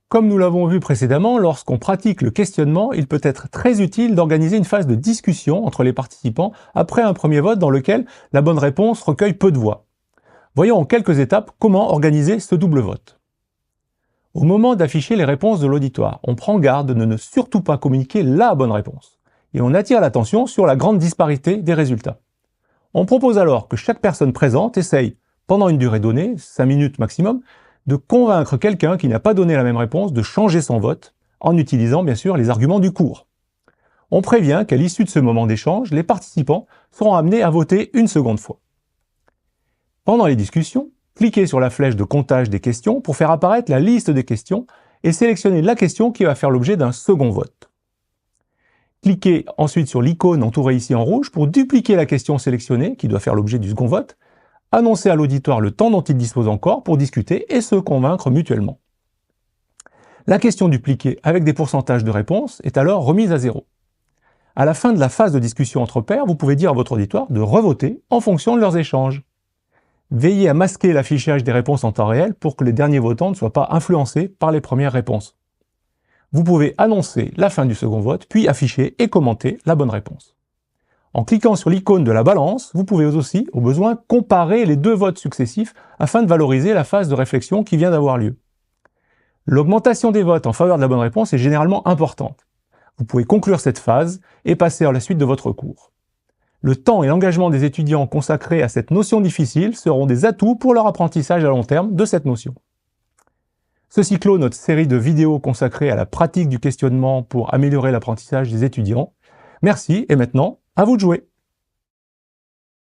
Comme nous l'avons vu précédemment, lorsqu'on pratique le questionnement, il peut être très utile d'organiser une phase de discussion entre les participants après un premier vote dans lequel la bonne réponse recueille peu de voix. Voyons en quelques étapes comment organiser ce double vote. Au moment d'afficher les réponses de l'auditoire, on prend garde de ne surtout pas communiquer la bonne réponse. Et on attire l'attention sur la grande disparité des résultats. On propose alors que chaque personne présente essaye, pendant une durée donnée, 5 minutes maximum, de convaincre quelqu'un qui n'a pas donné la même réponse de changer son vote, en utilisant bien sûr les arguments du cours. On prévient qu'à l'issue de ce moment d'échange, les participants seront amenés à voter une seconde fois. Pendant les discussions, cliquez sur la flèche de comptage des questions pour faire apparaître la liste des questions et sélectionnez la question qui va faire l'objet d'un second vote. Cliquez ensuite sur l'icône entourée ici en rouge pour dupliquer la question sélectionnée qui doit faire l'objet du second vote. Annoncez à l'auditoire le temps dont il dispose encore pour discuter et se convaincre mutuellement. La question dupliquée avec des pourcentages de réponses est alors remise à 0. À la fin de la phase de discussion entre pairs, vous pouvez dire à votre auditoire de revoter en fonction de leurs échanges. Veillez à masquer l'affichage des réponses en temps réel pour que les derniers votants ne soient pas influencés par les premières réponses. Vous pouvez annoncer la fin du second vote, puis afficher et commenter la bonne réponse. En cliquant sur l'icône de la balance, vous pouvez aussi, au besoin, comparer les deux votes successifs afin de valoriser la phase de réflexion qui vient d'avoir lieu. L'augmentation des votes en faveur de la bonne réponse est généralement importante. Vous pouvez conclure cette phase et passer à la suite de votre cours. Le temps et l'engagement des étudiants consacrés à cette notion difficile seront des atouts pour leur apprentissage à long terme de cette notion. Ceci clôt notre série de vidéos consacrées à la pratique du questionnement pour améliorer l'apprentissage des étudiants. Merci et maintenant, à vous de jouer!